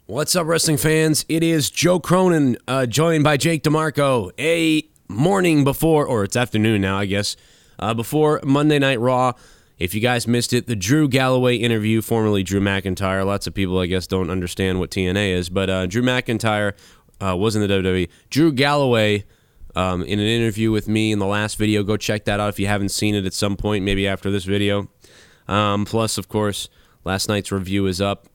What's up, wrestling fans? It is Joe Cronin, joined by Jake DeMarco. A morning before, or it's afternoon now, I guess, before Monday Night Raw. If you guys missed it, the Drew Galloway interview, formerly Drew McIntyre. Lots of people, I guess, don't understand what TNA is, but Drew McIntyre was in the WWE. Drew Galloway, in an interview with me in the last video. Go check that out if you haven't seen it at some point, maybe after this video. Plus, of course, last night's review is up.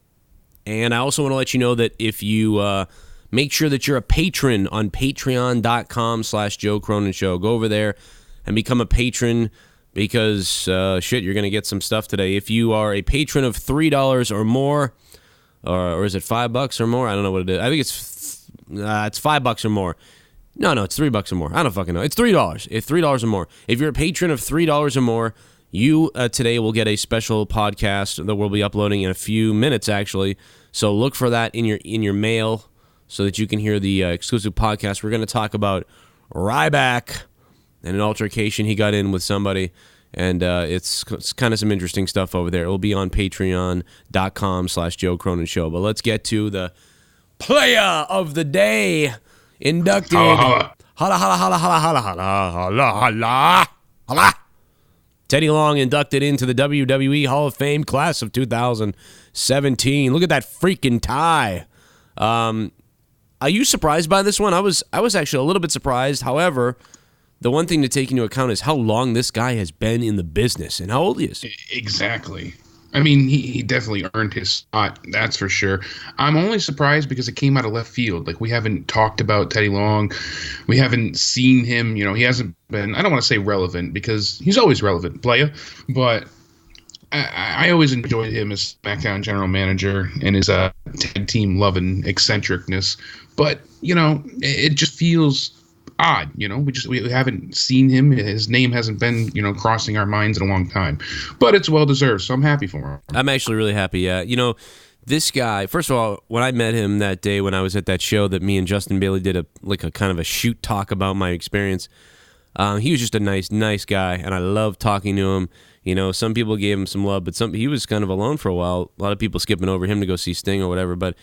And I also want to let you know that if you make sure that you're a patron on patreon.com/Joe Cronin Show, go over there and become a patron because, shit, you're going to get some stuff today. If you are a patron of $3 or more, or is it $5 or more? I don't know what it is. I think it's $5 or more. No, it's $3 or more. I don't fucking know. It's $3. It's $3 or more. If you're a patron of $3 or more, you today will get a special podcast that we'll be uploading in a few minutes, actually. So look for that in your mail so that you can hear the exclusive podcast. We're going to talk about RYBACK and an altercation he got in with somebody, and it's kind of some interesting stuff over there. It will be on patreon.com/Joe Cronin Show. But let's get to the player of the day inducted. Holla, holla, holla, holla, holla, holla, holla, holla, holla. Teddy Long inducted into the WWE Hall of Fame class of 2017. Look at that freaking tie. Are you surprised by this one? I was actually a little bit surprised. However, the one thing to take into account is how long this guy has been in the business and how old he is. Exactly. I mean, he definitely earned his spot, that's for sure. I'm only surprised because it came out of left field. Like, we haven't talked about Teddy Long. We haven't seen him. You know, he hasn't been, I don't want to say relevant because he's always relevant, playa. But I always enjoyed him as SmackDown general manager and his tag team loving eccentricness. But, you know, it just feels odd, you know. We haven't seen him. His name hasn't been, you know, crossing our minds in a long time, but it's well deserved, so I'm happy for him. I'm actually really happy. Yeah, you know, this guy, first of all, when I met him that day when I was at that show that me and Justin Bailey did a kind of a shoot talk about my experience, he was just a nice guy, and I loved talking to him. You know, some people gave him some love, but he was kind of alone for a while. A lot of people skipping over him to go see Sting or whatever, but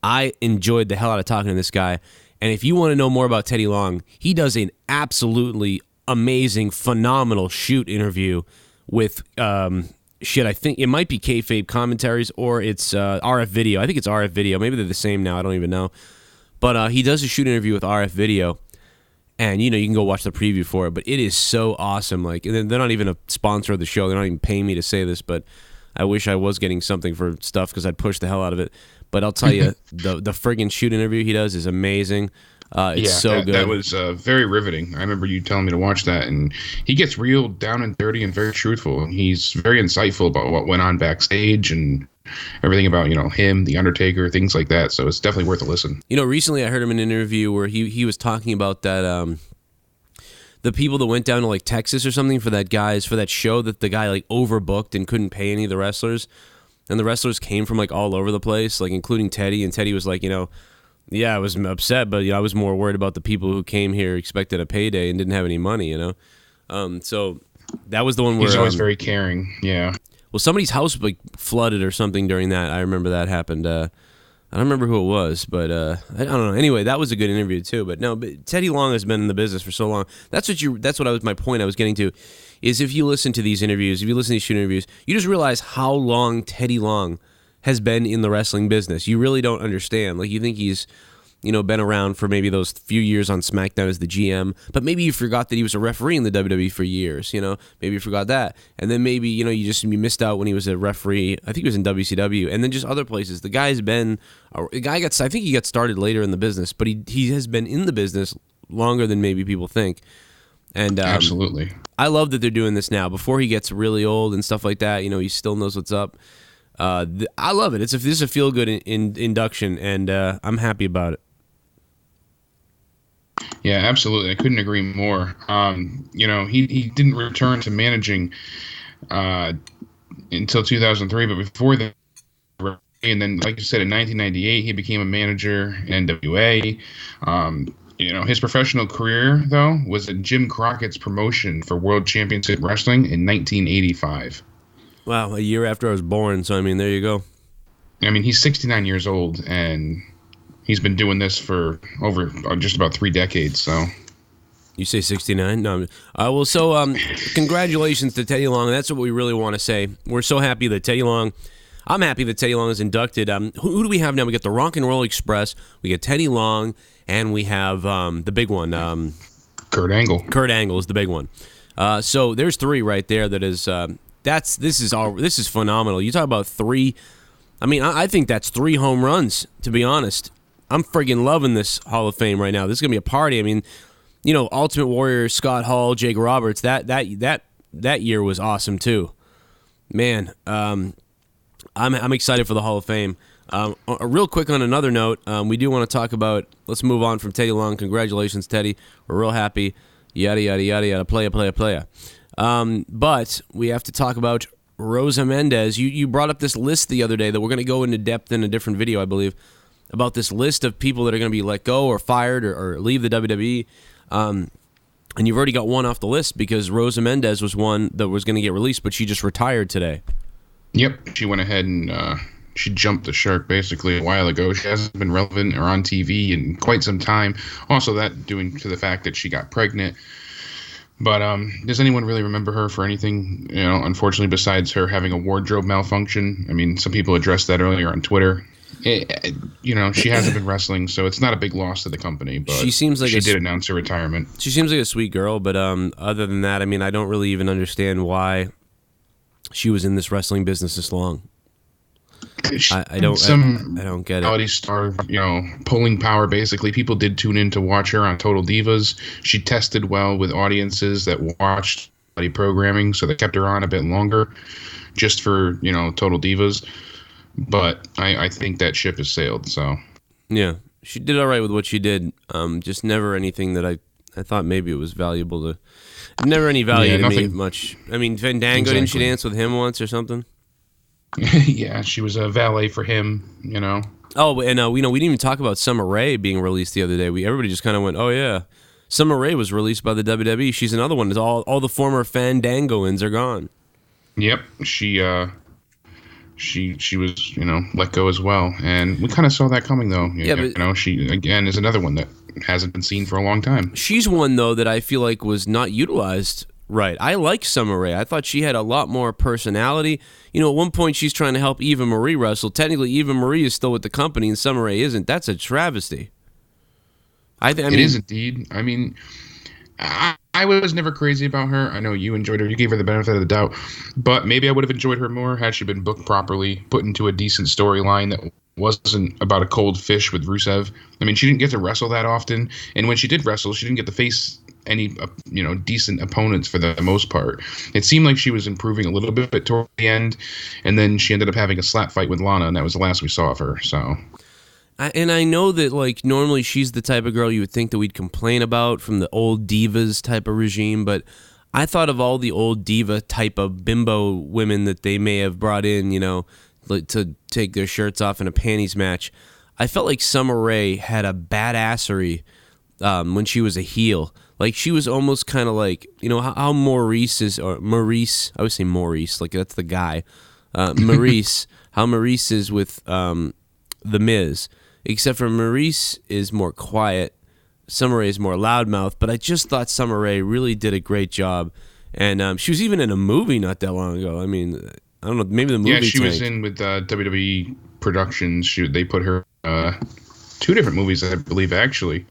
I enjoyed the hell out of talking to this guy. And if you want to know more about Teddy Long, he does an absolutely amazing, phenomenal shoot interview with, I think it might be kayfabe commentaries or it's RF Video. I think it's RF Video. Maybe they're the same now. I don't even know. But he does a shoot interview with RF Video. And, you know, you can go watch the preview for it. But it is so awesome. Like, they're not even a sponsor of the show. They're not even paying me to say this. But I wish I was getting something for stuff because I'd push the hell out of it. But I'll tell you, the friggin' shoot interview he does is amazing. It's good. That was very riveting. I remember you telling me to watch that, and he gets real down and dirty and very truthful. And he's very insightful about what went on backstage and everything about, you know, him, The Undertaker, things like that. So it's definitely worth a listen. You know, recently I heard him in an interview where he was talking about that the people that went down to like Texas or something for that show that the guy like overbooked and couldn't pay any of the wrestlers. And the wrestlers came from, like, all over the place, like, including Teddy. And Teddy was like, you know, yeah, I was upset, but, you know, I was more worried about the people who came here expected a payday and didn't have any money, you know? So that was the one where... He's always very caring, yeah. Well, somebody's house, like, flooded or something during that. I remember that happened. I don't remember who it was, but I don't know. Anyway, that was a good interview, too. But, no, Teddy Long has been in the business for so long. My point I was getting to. Is if you listen to these interviews, if you listen to these shoot interviews, you just realize how long Teddy Long has been in the wrestling business. You really don't understand. Like, you think he's, you know, been around for maybe those few years on SmackDown as the GM, but maybe you forgot that he was a referee in the WWE for years, you know? Maybe you forgot that. And then maybe, you know, you missed out when he was a referee. I think he was in WCW, and then just other places. The guy's been, I think he got started later in the business, but he has been in the business longer than maybe people think. And absolutely, I love that they're doing this now. Before he gets really old and stuff like that, you know, he still knows what's up. I love it. This is a feel good induction, and I'm happy about it. Yeah, absolutely. I couldn't agree more. You know, he didn't return to managing until 2003, but before that, and then, like you said, in 1998, he became a manager in NWA. You know, his professional career, though, was at Jim Crockett's promotion for World Championship Wrestling in 1985. Wow, a year after I was born, so I mean, there you go. I mean, he's 69 years old, and he's been doing this for over just about 3 decades. So You say 69? No. Well, so congratulations to Teddy Long. That's what we really want to say. We're so happy that Teddy Long. I'm happy that Teddy Long is inducted. Who do we have now? We got the Rock and Roll Express. We got Teddy Long, and we have the big one. Kurt Angle. Kurt Angle is the big one. So there's 3 right there. That is this is phenomenal. You talk about 3. I mean, I think that's 3 home runs. To be honest, I'm friggin' loving this Hall of Fame right now. This is gonna be a party. I mean, you know, Ultimate Warrior, Scott Hall, Jake Roberts. That year was awesome too. Man, I'm excited for the Hall of Fame. Real quick on another note, we do want to talk about. Let's move on from Teddy Long. Congratulations, Teddy. We're real happy. Yada yada yada yada. Playa. But we have to talk about Rosa Mendez. You brought up this list the other day that we're going to go into depth in a different video, I believe, about this list of people that are going to be let go or fired or leave the WWE. And you've already got one off the list because Rosa Mendez was one that was going to get released, but she just retired today. Yep, she went ahead and she jumped the shark basically a while ago. She hasn't been relevant or on TV in quite some time. Also, that due to the fact that she got pregnant. But does anyone really remember her for anything, you know, unfortunately, besides her having a wardrobe malfunction? I mean, some people addressed that earlier on Twitter. You know, she hasn't been wrestling, so it's not a big loss to the company. But she did announce her retirement. She seems like a sweet girl, but other than that, I mean, I don't really even understand why she was in this wrestling business this long. I don't get it. Reality star, you know, pulling power. Basically, people did tune in to watch her on Total Divas. She tested well with audiences that watched programming, so they kept her on a bit longer, just for, you know, Total Divas. But I think that ship has sailed. So yeah, she did all right with what she did. Just never anything that I thought maybe it was valuable to. Never any value to me much. I mean, Fandango, didn't she dance with him once or something? Yeah, she was a valet for him, you know. Oh, and we didn't even talk about Summer Rae being released the other day. Everybody just kind of went, oh yeah, Summer Rae was released by the WWE. She's another one. All the former Fandangoans are gone. Yep, she was, you know, let go as well, and we kind of saw that coming though. Yeah, but, you know, she again is another one that hasn't been seen for a long time. She's one though that I feel like was not utilized right. I like Summer Rae. I thought she had a lot more personality. You know, at one point she's trying to help EVA Marie wrestle. Technically, EVA Marie is still with the company and Summer Rae isn't. That's a travesty. I mean, it is indeed. I mean, I was never crazy about her. I know you enjoyed her. You gave her the benefit of the doubt. But maybe I would have enjoyed her more had she been booked properly, put into a decent storyline that wasn't about a cold fish with Rusev. I mean, she didn't get to wrestle that often. And when she did wrestle, she didn't get to face any, you know, decent opponents for the most part. It seemed like she was improving a little bit toward the end. And then she ended up having a slap fight with Lana, and that was the last we saw of her. So... And I know that, like, normally she's the type of girl you would think that we'd complain about from the old divas type of regime, but I thought of all the old diva type of bimbo women that they may have brought in, you know, to take their shirts off in a panties match. I felt like Summer Rae had a badassery when she was a heel. Like, she was almost kind of like, you know, how Maurice, I would say Maurice, like that's the guy. Maurice, how Maurice is with The Miz. Except for Maurice is more quiet, Summer Rae is more loudmouth, but I just thought Summer Rae really did a great job. And she was even in a movie not that long ago. I mean, I don't know, maybe the movie Yeah, she was in with WWE Productions. They put her 2 different movies, I believe, actually.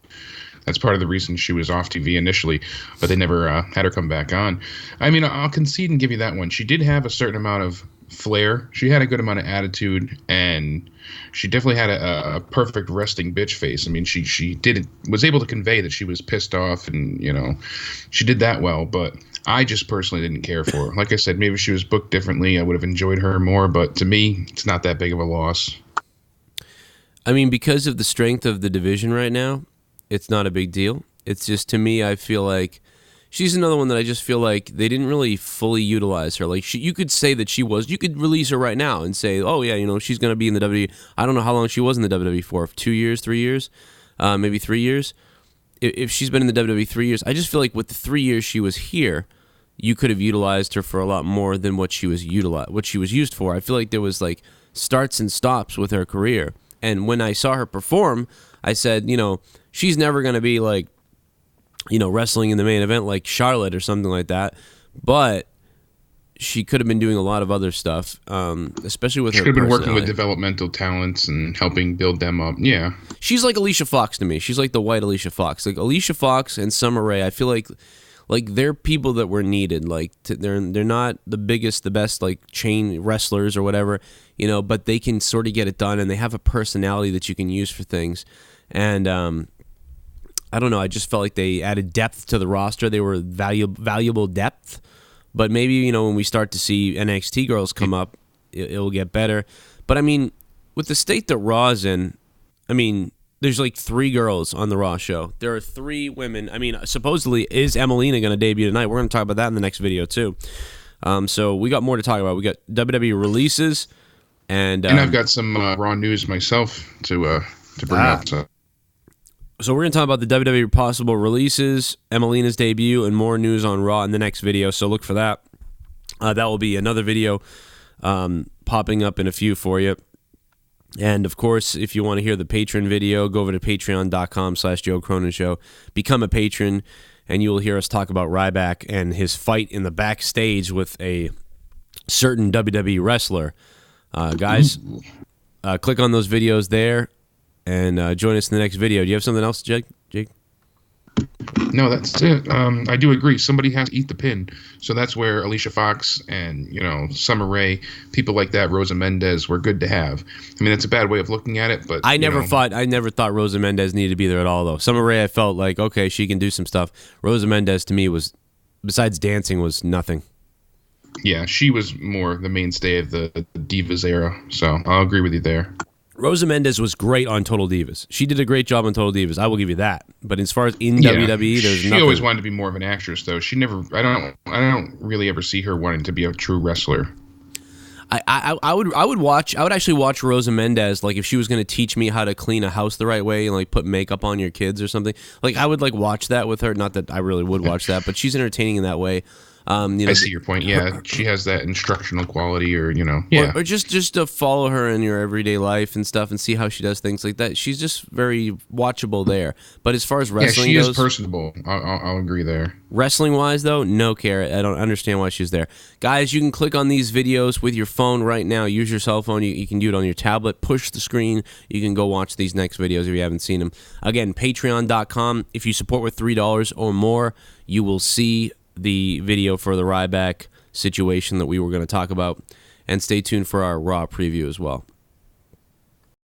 That's part of the reason she was off TV initially, but they never had her come back on. I mean, I'll concede and give you that one. She did have a certain amount of flair. She had a good amount of attitude, and she definitely had a perfect resting bitch face. I mean, she was able to convey that she was pissed off, and, you know, she did that well, but I just personally didn't care for her. Like I said, maybe if she was booked differently, I would have enjoyed her more, but to me, it's not that big of a loss. I mean, because of the strength of the division right now, it's not a big deal. It's just, to me, I feel like she's another one that I just feel like they didn't really fully utilize her. Like, you could say that you could release her right now and say, oh yeah, you know, she's going to be in the WWE. I don't know how long she was in the WWE for, 2 years, 3 years, maybe 3 years. If she's been in the WWE 3 years, I just feel like with the 3 years she was here, you could have utilized her for a lot more than what she was used for. I feel like there was like starts and stops with her career. And when I saw her perform, I said, she's never going to be like, wrestling in the main event like Charlotte or something like that. But she could have been doing a lot of other stuff, especially with her personality. She could have been working with developmental talents and helping build them up. Yeah. She's like Alicia Fox to me. She's like the white Alicia Fox. Like Alicia Fox and Summer Rae, I feel like they're people that were needed. Like they're not the biggest, the best like chain wrestlers or whatever, but they can sort of get it done, and they have a personality that you can use for things. And I don't know. I just felt like they added depth to the roster. They were valuable depth. But maybe, when we start to see NXT girls come up, it'll get better. But, I mean, with the state that Raw's in, there's like 3 girls on the Raw show. There are 3 women. Supposedly, is Emelina going to debut tonight? We're going to talk about that in the next video, too. So we got more to talk about. We got WWE releases. And I've got some Raw news myself to bring up. So we're going to talk about the WWE possible releases, Emelina's debut, and more news on Raw in the next video, so look for that. That will be another video popping up in a few for you. And, of course, if you want to hear the patron video, go over to patreon.com/Joe Cronin Show. Become a patron, and you will hear us talk about RYBACK and his fight in the backstage with a certain WWE wrestler. Guys, click on those videos there. And join us in the next video. Do you have something else, Jake? No, that's it. I do agree. Somebody has to eat the pin. So that's where Alicia Fox and, Summer Rae, people like that, Rosa Mendez, were good to have. That's a bad way of looking at it, but I never thought Rosa Mendez needed to be there at all, though. Summer Rae, I felt like, okay, she can do some stuff. Rosa Mendez, to me, was, besides dancing, was nothing. Yeah, she was more the mainstay of the Divas era. So I'll agree with you there. Rosa Mendez was great on Total Divas. She did a great job on Total Divas. I will give you that. But as far as in WWE, there's nothing. She always wanted to be more of an actress, though. She never. I don't really ever see her wanting to be a true wrestler. I would actually watch Rosa Mendez, like if she was going to teach me how to clean a house the right way and like put makeup on your kids or something. Like I would like watch that with her. Not that I really would watch that, but she's entertaining in that way. I see your point. Yeah, she has that instructional quality, or yeah, or just to follow her in your everyday life and stuff, and see how she does things like that. She's just very watchable there. But as far as wrestling goes, she is personable. I'll agree there. Wrestling wise, though, no care. I don't understand why she's there. Guys, you can click on these videos with your phone right now. Use your cell phone. You can do it on your tablet. Push the screen. You can go watch these next videos if you haven't seen them. Again, Patreon.com. If you support with $3 or more, you will see the video for the RYBACK situation that we were going to talk about, and stay tuned for our Raw preview as well.